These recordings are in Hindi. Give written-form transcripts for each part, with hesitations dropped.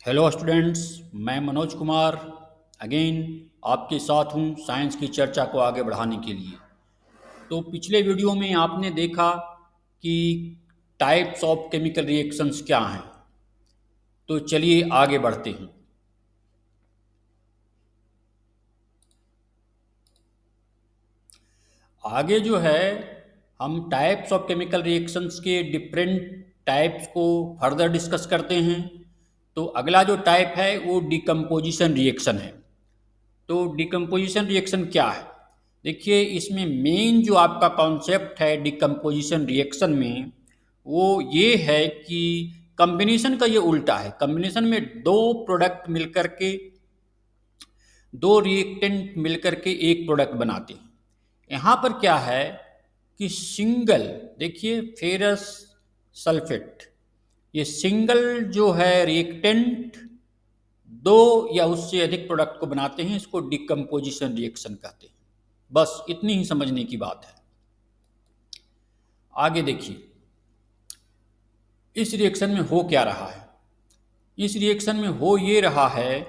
हेलो स्टूडेंट्स, मैं मनोज कुमार अगेन आपके साथ हूँ साइंस की चर्चा को आगे बढ़ाने के लिए। तो पिछले वीडियो में आपने देखा कि टाइप्स ऑफ केमिकल रिएक्शंस क्या हैं। तो चलिए आगे बढ़ते हैं। आगे जो है हम टाइप्स ऑफ केमिकल रिएक्शंस के डिफरेंट टाइप्स को फर्दर डिस्कस करते हैं। तो अगला जो टाइप है वो डिकम्पोजिशन रिएक्शन है। तो डिकम्पोजिशन रिएक्शन क्या है? देखिए, इसमें मेन जो आपका कॉन्सेप्ट है डिकम्पोजिशन रिएक्शन में वो ये है कि कम्बिनेशन का ये उल्टा है। कम्बिनेशन में दो प्रोडक्ट मिलकर के, दो रिएक्टेंट मिलकर के एक प्रोडक्ट बनाते हैं। यहाँ पर क्या है कि सिंगल, देखिए फेरस सल्फेट, ये सिंगल जो है रिएक्टेंट दो या उससे अधिक प्रोडक्ट को बनाते हैं। इसको डिकम्पोजिशन रिएक्शन कहते हैं। बस इतनी ही समझने की बात है। आगे देखिए इस रिएक्शन में हो क्या रहा है। इस रिएक्शन में हो ये रहा है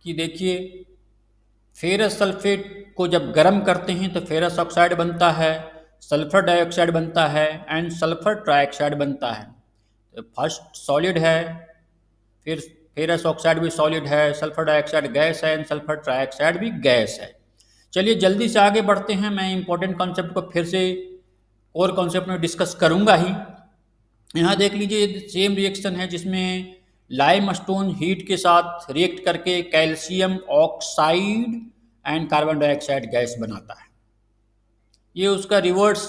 कि देखिए फेरस सल्फेट को जब गर्म करते हैं तो फेरस ऑक्साइड बनता है, सल्फर डाइऑक्साइड बनता है एंड सल्फर ट्राइऑक्साइड बनता है। तो फर्स्ट सॉलिड है, फिर फेरस ऑक्साइड भी सॉलिड है, सल्फर डाइऑक्साइड गैस है एंड सल्फर ट्राइऑक्साइड भी गैस है। चलिए जल्दी से आगे बढ़ते हैं। मैं इंपॉर्टेंट कॉन्सेप्ट को फिर से और कॉन्सेप्ट में डिस्कस करूंगा ही। यहाँ देख लीजिए सेम रिएक्शन है जिसमें लाइम स्टोन हीट के साथ रिएक्ट करके calcium oxide and carbon dioxide gas बनाता है। ये उसका रिवर्स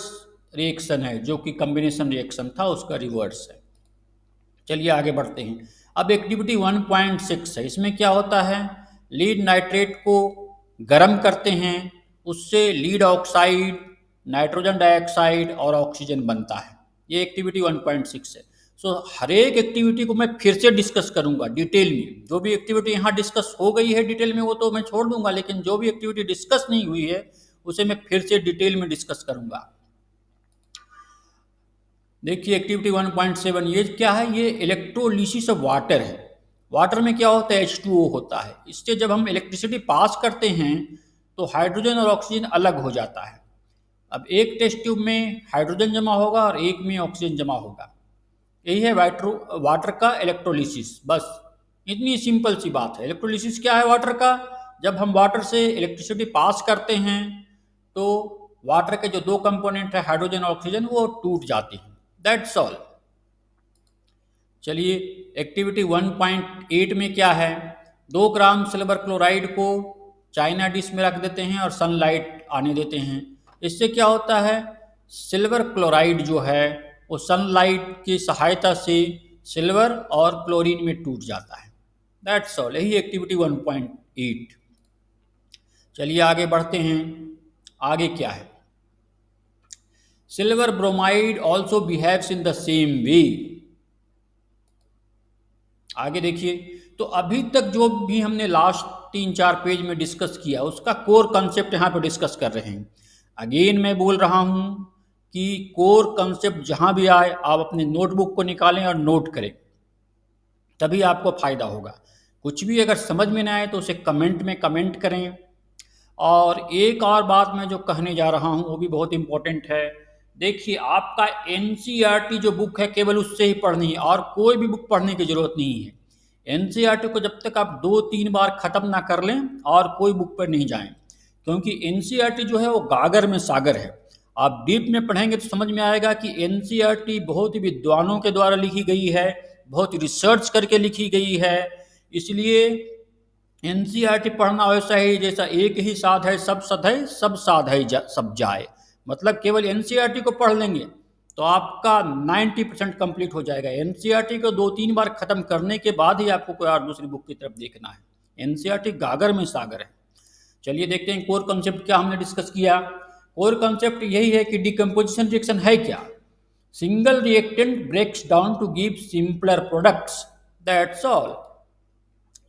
रिएक्शन है, जो कि कॉम्बिनेशन रिएक्शन था उसका रिवर्स है। चलिए आगे बढ़ते हैं। अब एक्टिविटी 1.6 है। इसमें क्या होता है, लीड नाइट्रेट को गर्म करते हैं, उससे लीड ऑक्साइड, नाइट्रोजन डाइऑक्साइड और ऑक्सीजन बनता है। ये एक्टिविटी 1.6 है। सो हर एक एक्टिविटी को मैं फिर से डिस्कस करूंगा डिटेल में। जो भी एक्टिविटी यहाँ डिस्कस हो गई है डिटेल में वो तो मैं छोड़ दूंगा, लेकिन जो भी एक्टिविटी डिस्कस नहीं हुई है उसे मैं फिर से डिटेल में डिस्कस करूंगा। देखिए एक्टिविटी 1.7 ये क्या है, ये इलेक्ट्रोलिसिस ऑफ वाटर है। वाटर में क्या होता है, H2O होता है। इससे जब हम इलेक्ट्रिसिटी पास करते हैं तो हाइड्रोजन और ऑक्सीजन अलग हो जाता है। अब एक टेस्ट ट्यूब में हाइड्रोजन जमा होगा और एक में ऑक्सीजन जमा होगा। यही है वाटर का इलेक्ट्रोलिसिस। बस इतनी सिंपल सी बात है। इलेक्ट्रोलिसिस क्या है वाटर का, जब हम वाटर से इलेक्ट्रिसिटी पास करते हैं तो वाटर के जो दो कंपोनेंट है हाइड्रोजन और ऑक्सीजन वो टूट जाते हैं। That's all. चलिए एक्टिविटी 1.8 में क्या है, 2 ग्राम सिल्वर क्लोराइड को चाइना डिश में रख देते हैं और सनलाइट आने देते हैं। इससे क्या होता है, सिल्वर क्लोराइड जो है वो सनलाइट की सहायता से सिल्वर और क्लोरीन में टूट जाता है। That's all. यही एक्टिविटी 1.8। चलिए आगे बढ़ते हैं। आगे क्या है, silver bromide also behaves in the same way. आगे देखिए, तो अभी तक जो भी हमने लास्ट 3-4 पेज में डिस्कस किया उसका कोर कॉन्सेप्ट यहाँ पे डिस्कस कर रहे हैं। अगेन मैं बोल रहा हूँ कि कोर कॉन्सेप्ट जहाँ भी आए आप अपने नोटबुक को निकालें और नोट करें, तभी आपको फायदा होगा। कुछ भी अगर समझ में ना आए तो उसे कमेंट में कमेंट करें। और एक और बात मैं जो कहने जा रहा हूँ वो भी बहुत इंपॉर्टेंट है। देखिए आपका एनसीईआरटी जो बुक है केवल उससे ही पढ़नी है और कोई भी बुक पढ़ने की जरूरत नहीं है। एनसीईआरटी को जब तक आप 2-3 बार ख़त्म ना कर लें और कोई बुक पर नहीं जाएं, क्योंकि एनसीईआरटी जो है वो गागर में सागर है। आप डीप में पढ़ेंगे तो समझ में आएगा कि एनसीईआरटी बहुत ही विद्वानों के द्वारा लिखी गई है, बहुत रिसर्च करके लिखी गई है। इसलिए एनसीईआरटी पढ़ना वैसा ही जैसा एक ही साध है सब सध है, सब साध है सब जाए। मतलब केवल एनसीईआरटी को पढ़ लेंगे तो आपका 90% कंप्लीट हो जाएगा। एनसीईआरटी को 2-3 बार खत्म करने के बाद ही आपको कोई और दूसरी बुक की तरफ देखना है। एनसीईआरटी गागर में सागर है। चलिए देखते हैं कोर कॉन्सेप्ट क्या हमने डिस्कस किया। कोर कॉन्सेप्ट यही है कि डिकम्पोजिशन रिएक्शन है क्या, single reactant breaks down to give simpler products. That's all.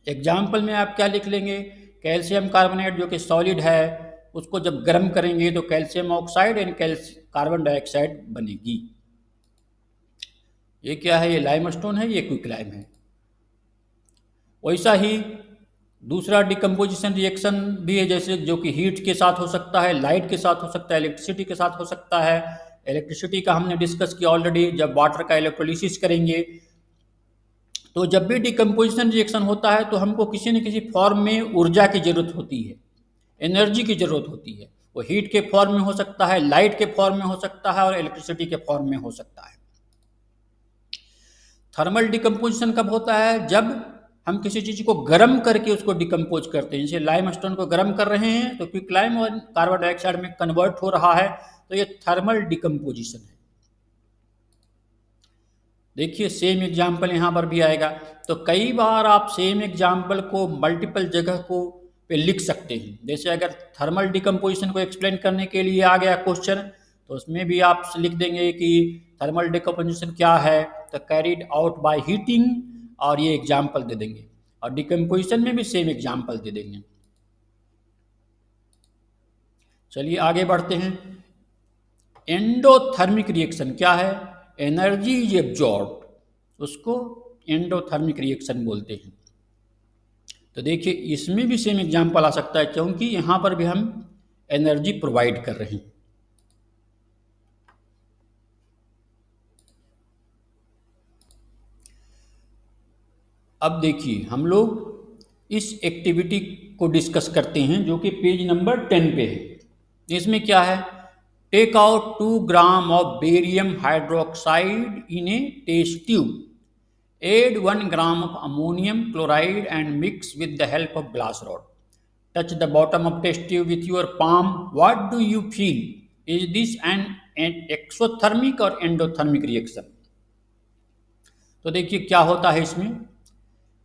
Example में आप क्या लिख लेंगे, कैल्शियम कार्बोनेट जो कि सॉलिड है उसको जब गर्म करेंगे तो calcium oxide and carbon dioxide बनेगी। ये क्या है, ये लाइमस्टोन है, ये क्विक लाइम है। वैसा ही दूसरा डिकम्पोजिशन रिएक्शन भी है, जैसे जो कि हीट के साथ हो सकता है, लाइट के साथ हो सकता है, इलेक्ट्रिसिटी के साथ हो सकता है। इलेक्ट्रिसिटी का हमने डिस्कस किया ऑलरेडी, जब वाटर का इलेक्ट्रोलिसिस करेंगे तो जब भी डिकम्पोजिशन रिएक्शन होता है तो हमको किसी न किसी फॉर्म में ऊर्जा की ज़रूरत होती है, एनर्जी की ज़रूरत होती है। वो हीट के फॉर्म में हो सकता है, लाइट के फॉर्म में हो सकता है और इलेक्ट्रिसिटी के फॉर्म में हो सकता है। थर्मल डिकम्पोजिशन कब होता है? जब हम किसी चीज़ को गर्म करके उसको डिकम्पोज करते हैं। जैसे लाइम स्टोन को गर्म कर रहे हैं तो क्विकलाइम और कार्बन डाइऑक्साइड में कन्वर्ट हो रहा है, तो ये थर्मल डिकम्पोजिशन है। देखिए सेम एग्जाम्पल यहाँ पर भी आएगा। तो कई बार आप सेम एग्जाम्पल को मल्टीपल जगह को पे लिख सकते हैं। जैसे अगर थर्मल डिकम्पोजिशन को एक्सप्लेन करने के लिए आ गया क्वेश्चन, तो उसमें भी आप लिख देंगे कि थर्मल डिकम्पोजिशन क्या है, तो कैरिड आउट बाय हीटिंग, और ये एग्जाम्पल दे देंगे। और डिकम्पोजिशन में भी सेम एग्जाम्पल दे देंगे। चलिए आगे बढ़ते हैं। एंडोथर्मिक रिएक्शन क्या है? एनर्जी इज एब्जॉर्ब, उसको एंडोथर्मिक रिएक्शन बोलते हैं। तो देखिए इसमें भी सेम एग्जाम्पल आ सकता है, क्योंकि यहाँ पर भी हम एनर्जी प्रोवाइड कर रहे हैं। अब देखिए हम लोग इस एक्टिविटी को डिस्कस करते हैं जो कि पेज नंबर 10 पे है। इसमें क्या है? Take out 2 gram of barium hydroxide in a test tube, add 1 gram of ammonium chloride and mix with the help of glass rod. Touch the bottom of test tube with your palm. What do you feel? Is this an exothermic or endothermic reaction? तो देखिए क्या होता है इसमें।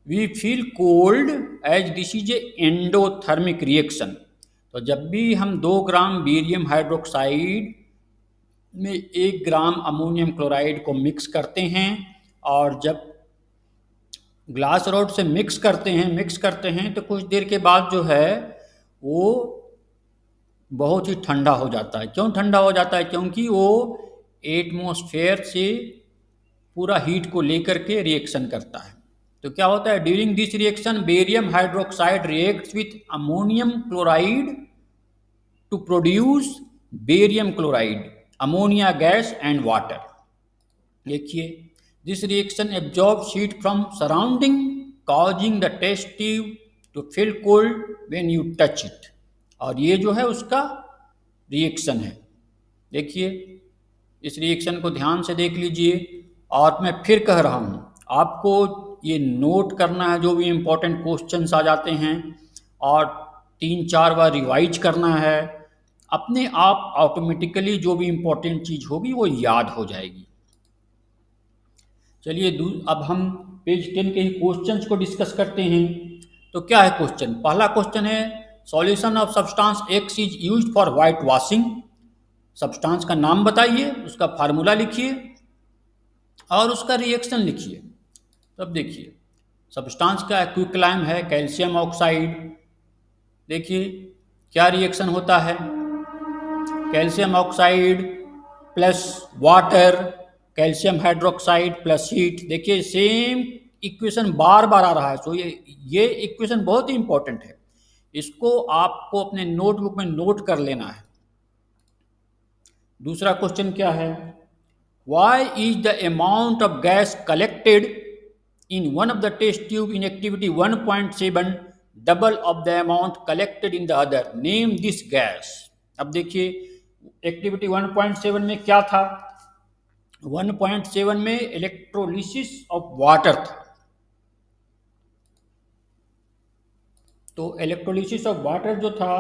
We feel cold as this is a endothermic reaction. तो जब भी हम 2 ग्राम बेरियम हाइड्रोक्साइड में 1 ग्राम अमोनियम क्लोराइड को मिक्स करते हैं और जब ग्लास रॉड से मिक्स करते हैं तो कुछ देर के बाद जो है वो बहुत ही ठंडा हो जाता है। क्यों ठंडा हो जाता है? क्योंकि वो एटमॉस्फेयर से पूरा हीट को लेकर के रिएक्शन करता है। तो क्या होता है? During this reaction barium hydroxide reacts with ammonium chloride to produce barium chloride, ammonia gas and water. देखिए this reaction absorbs heat from surrounding, causing the test tube to feel cold when you touch it. और ये जो है उसका रिएक्शन है। देखिए इस रिएक्शन को ध्यान से देख लीजिए, और मैं फिर कह रहा हूँ आपको ये नोट करना है जो भी इम्पोर्टेंट क्वेश्चंस आ जाते हैं, और 3-4 बार रिवाइज करना है। अपने आप ऑटोमेटिकली जो भी इम्पोर्टेंट चीज़ होगी वो याद हो जाएगी। चलिए अब हम पेज 10 के ही क्वेश्चंस को डिस्कस करते हैं। तो क्या है क्वेश्चन? पहला क्वेश्चन है solution of substance x is used for white washing. Substance का नाम बताइए, उसका फार्मूला लिखिए और उसका रिएक्शन लिखिए। तब देखिए सब्सटेंस का क्विकलाइम है कैल्शियम ऑक्साइड। देखिए क्या रिएक्शन होता है? Calcium oxide plus water, calcium hydroxide plus heat. देखिए सेम इक्वेशन बार बार आ रहा है, तो ये इक्वेशन बहुत ही इंपॉर्टेंट है, इसको आपको अपने नोटबुक में नोट कर लेना है। दूसरा क्वेश्चन क्या है? Why is the amount of gas collected in one of the test tube in activity 1.7 double of the amount collected in the other? Name this gas. अब देखिए एक्टिविटी 1.7 में क्या था? 1.7 में इलेक्ट्रोलिसिस ऑफ वाटर था। तो इलेक्ट्रोलिसिस ऑफ वाटर जो था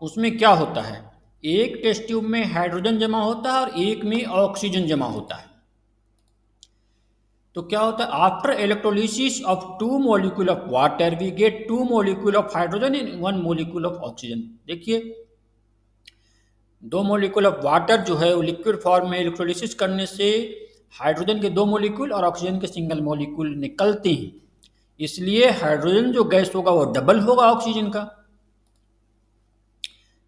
उसमें क्या होता है? एक टेस्ट ट्यूब में हाइड्रोजन जमा होता है और एक में ऑक्सीजन जमा होता है। तो क्या होता है? After electrolysis of 2 molecule of water we get 2 molecule of hydrogen and 1 molecule of oxygen. देखिए 2 मॉलिक्यूल ऑफ वाटर जो है वो लिक्विड फॉर्म में इलेक्ट्रोलिसिस करने से हाइड्रोजन के 2 मॉलिक्यूल और ऑक्सीजन के सिंगल मॉलिक्यूल निकलते हैं, इसलिए हाइड्रोजन जो गैस होगा वो डबल होगा ऑक्सीजन का।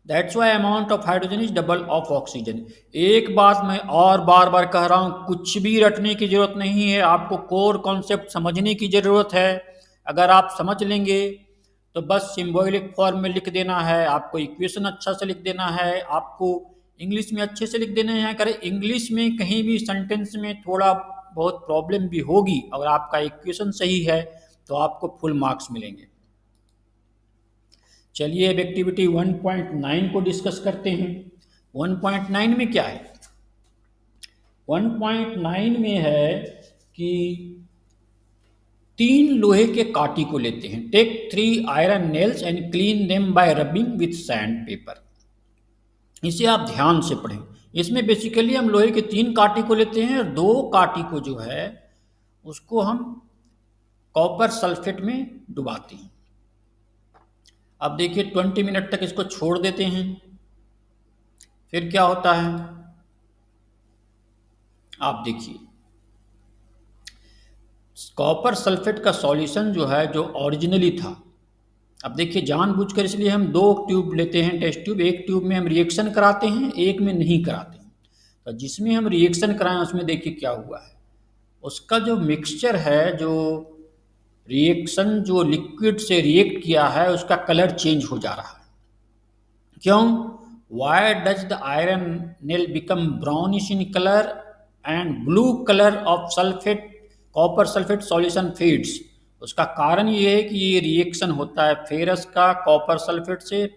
That's why amount of hydrogen is double of oxygen. एक बात मैं और बार बार कह रहा हूँ, कुछ भी रटने की जरूरत नहीं है, आपको कोर कॉन्सेप्ट समझने की जरूरत है। अगर आप समझ लेंगे तो बस सिंबॉलिक फॉर्म में लिख देना है, आपको इक्वेशन अच्छा से लिख देना है, आपको इंग्लिश में अच्छे से लिख देना है। अगर इंग्लिश में कहीं भी सेंटेंस में थोड़ा बहुत प्रॉब्लम भी होगी, अगर आपका इक्वेशन सही है तो आपको फुल मार्क्स मिलेंगे। चलिए अब एक्टिविटी 1.9 को डिस्कस करते हैं। 1.9 में क्या है? 1.9 में है कि 3 लोहे के काटी को लेते हैं। Take 3 iron nails and clean them by rubbing with sandpaper. इसे आप ध्यान से पढ़ें। इसमें बेसिकली हम लोहे के 3 काटी को लेते हैं और 2 काटी को जो है उसको हम कॉपर सल्फेट में डुबाते हैं। अब देखिए 20 मिनट तक इसको छोड़ देते हैं, फिर क्या होता है आप देखिए। कॉपर सल्फेट का सॉल्यूशन जो है, जो ओरिजिनली था, अब देखिए जानबूझकर इसलिए हम 2 ट्यूब लेते हैं, टेस्ट ट्यूब। एक ट्यूब में हम रिएक्शन कराते हैं, एक में नहीं कराते हैं। तो जिसमें हम रिएक्शन कराएं उसमें देखिए क्या हुआ है, उसका जो मिक्सचर है, जो रिएक्शन जो लिक्विड से रिएक्ट किया है, उसका कलर चेंज हो जा रहा है। क्यों? Why does the iron nail become brownish in colour and blue colour of sulphate copper sulphate solution feeds? उसका कारण ये है कि ये रिएक्शन होता है फेरस का कॉपर सल्फेट से,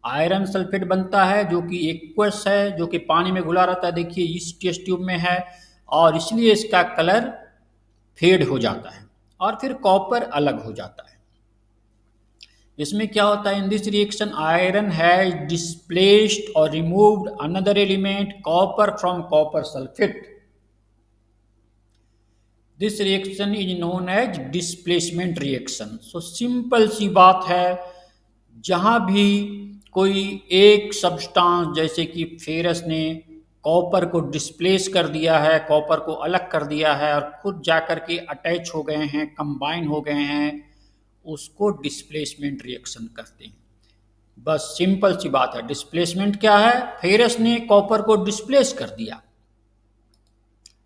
आयरन सल्फेट बनता है जो कि एक्वस है, जो कि पानी में घुला रहता है, देखिए इस टेस्ट ट्यूब में है, और इसलिए इसका कलर फेड हो जाता है और फिर कॉपर अलग हो जाता है। इसमें क्या होता है, in this reaction iron has displaced और removed another element copper from copper sulphate. This reaction is known as displacement reaction. So simple सी बात है, जहां भी कोई एक सब्सटेंस जैसे कि फेरस ने कॉपर को डिस्प्लेस कर दिया है, कॉपर को अलग कर दिया है और खुद जाकर के अटैच हो गए हैं, कंबाइन हो गए हैं, उसको डिस्प्लेसमेंट रिएक्शन कहते हैं। बस सिंपल सी बात है। डिस्प्लेसमेंट क्या है? फेरस ने कॉपर को डिस्प्लेस कर दिया,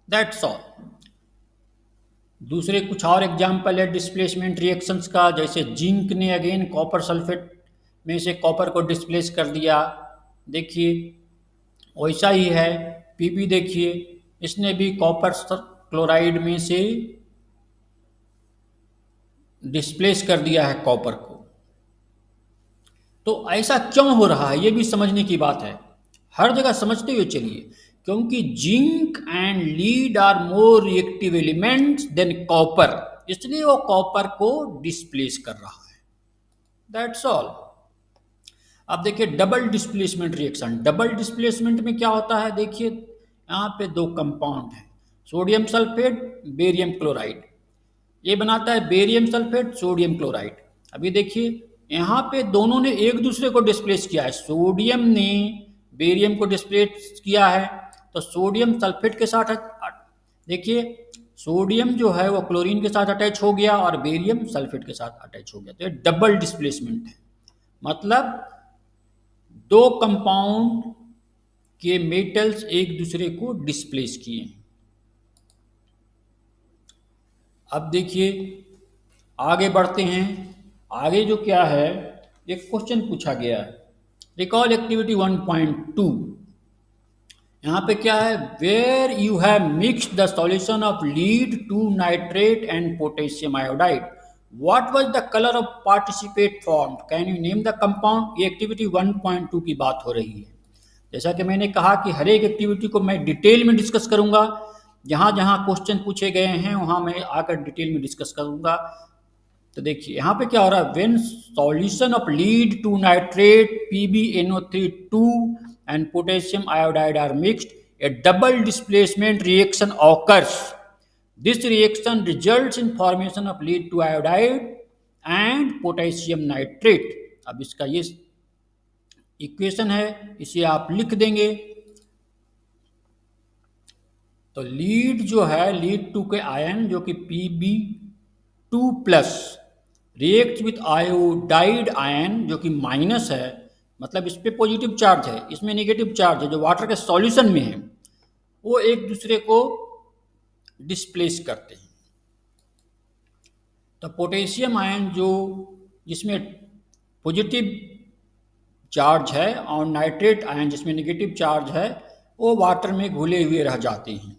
दैट्स ऑल। दूसरे कुछ और एग्जाम्पल है डिस्प्लेसमेंट रिएक्शंस का, जैसे जिंक ने अगेन कॉपर सल्फेट में से कॉपर को डिस्प्लेस कर दिया, देखिए वैसा ही है। पीबी देखिए, इसने भी कॉपर क्लोराइड में से डिस्प्लेस कर दिया है कॉपर को। तो ऐसा क्यों हो रहा है ये भी समझने की बात है, हर जगह समझते हुए चलिए। क्योंकि zinc and lead are more reactive elements than copper, इसलिए वो कॉपर को डिस्प्लेस कर रहा है, दैट्स ऑल। अब देखिए double displacement reaction. Double displacement में क्या होता है, देखिए यहाँ पे 2 कंपाउंड हैं, सोडियम सल्फेट बेरियम क्लोराइड, ये बनाता है बेरियम सल्फेट सोडियम क्लोराइड। अभी देखिए यहाँ पे दोनों ने एक दूसरे को डिस्प्लेस किया है, सोडियम ने बेरियम को डिस्प्लेस किया है, तो सोडियम सल्फेट के साथ देखिए सोडियम जो है वो क्लोरीन के साथ अटैच हो गया और बेरियम सल्फेट के साथ अटैच हो गया, तो ये डबल डिस्प्लेसमेंट है। मतलब 2 कंपाउंड के मेटल्स एक दूसरे को डिस्प्लेस किए। अब देखिए आगे बढ़ते हैं। आगे जो क्या है, एक क्वेश्चन पूछा गया है, रिकॉल एक्टिविटी 1.2। यहाँ पे क्या है, where you have mixed the solution of lead two nitrate and potassium iodide, what was the colour of participate formed, can you name the compound. ये एक्टिविटी 1.2 की बात हो रही है। जैसा कि मैंने कहा कि हर एक एक्टिविटी को मैं डिटेल में डिस्कस करूंगा, जहां जहां क्वेश्चन पूछे गए हैं वहां मैं आकर डिटेल में डिस्कस करूंगा। तो देखिए यहाँ पे क्या हो रहा है, when solution of lead two nitrate PbNO3 and potassium iodide are mixed, a double displacement reaction occurs. This reaction results in formation of lead two iodide and potassium nitrate. अब इसका ये इक्वेशन है, इसे आप लिख देंगे। तो लीड जो है, लीड 2 के आयन जो कि Pb2+ react with iodide ion जो कि माइनस है, मतलब इस पे पॉजिटिव चार्ज है, इसमें नेगेटिव चार्ज है, जो वाटर के सॉल्यूशन में है, वो एक दूसरे को डिस्प्लेस करते हैं। तो पोटेशियम आयन जो जिसमें पॉजिटिव चार्ज है और नाइट्रेट आयन जिसमें नेगेटिव चार्ज है वो वाटर में घुले हुए रह जाते हैं।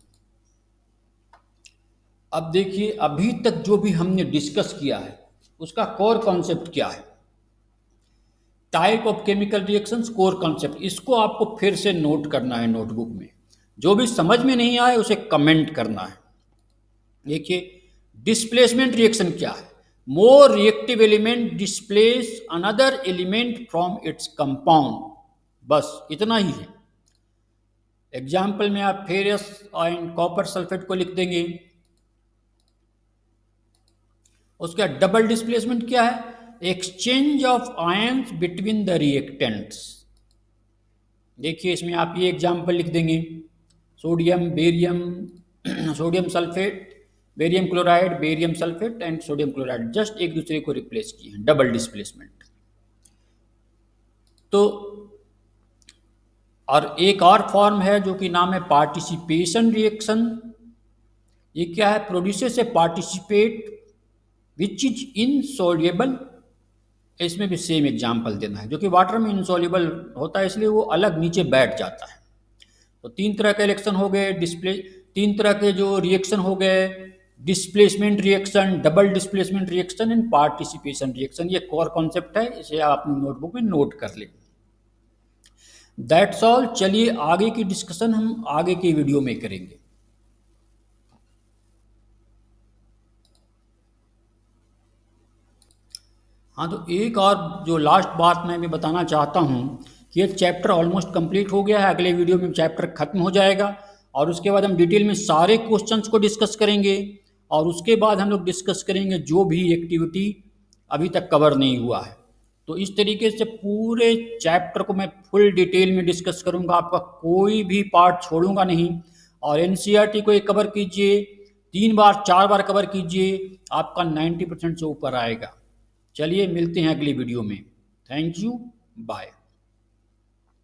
अब देखिए अभी तक जो भी हमने डिस्कस किया है उसका कोर कॉन्सेप्ट क्या है। Type of chemical reactions, core concept, इसको आपको फिर से नोट करना है नोटबुक में। जो भी समझ में नहीं आए उसे कमेंट करना है। देखिए डिस्प्लेसमेंट रिएक्शन क्या है। More reactive element displace another element from its compound, बस इतना ही है। एग्जाम्पल में आप फेरस एंड कॉपर सल्फेट को लिख देंगे। उसका डबल डिस्प्लेसमेंट क्या है, exchange of ions between the reactants. देखिए इसमें आप ये एग्जाम्पल लिख देंगे, sodium barium sodium sulphate, barium chloride, barium sulphate and sodium chloride, just एक दूसरे को रिप्लेस किए हैं, डबल डिस्प्लेसमेंट। तो और एक और फॉर्म है जो कि नाम है पार्टिसिपेशन रिएक्शन। ये क्या है, produces A participate which is insoluble. इसमें भी सेम एग्जाम्पल देना है, जो कि वाटर में इनसॉल्युबल होता है इसलिए वो अलग नीचे बैठ जाता है। तो तीन तरह के रिएक्शन हो गए, तीन तरह के जो रिएक्शन हो गए, displacement reaction, double displacement reaction and participation reaction. ये कोर कॉन्सेप्ट है, इसे आप अपनी नोटबुक में नोट कर लें। That's all. चलिए आगे की डिस्कशन हम आगे की वीडियो में करेंगे। हाँ, तो एक और जो लास्ट बात मैं भी बताना चाहता हूँ कि ये चैप्टर ऑलमोस्ट कंप्लीट हो गया है। अगले वीडियो में चैप्टर खत्म हो जाएगा और उसके बाद हम डिटेल में सारे क्वेश्चंस को डिस्कस करेंगे और उसके बाद हम लोग डिस्कस करेंगे जो भी एक्टिविटी अभी तक कवर नहीं हुआ है। तो इस तरीके से पूरे चैप्टर को मैं फुल डिटेल में डिस्कस करूँगा, आपका कोई भी पार्ट छोड़ूंगा नहीं। और एनसीईआरटी को एक कवर कीजिए, 3 बार 4 बार कवर कीजिए, आपका 90% से ऊपर आएगा। चलिए मिलते हैं अगली वीडियो में। Thank you, bye.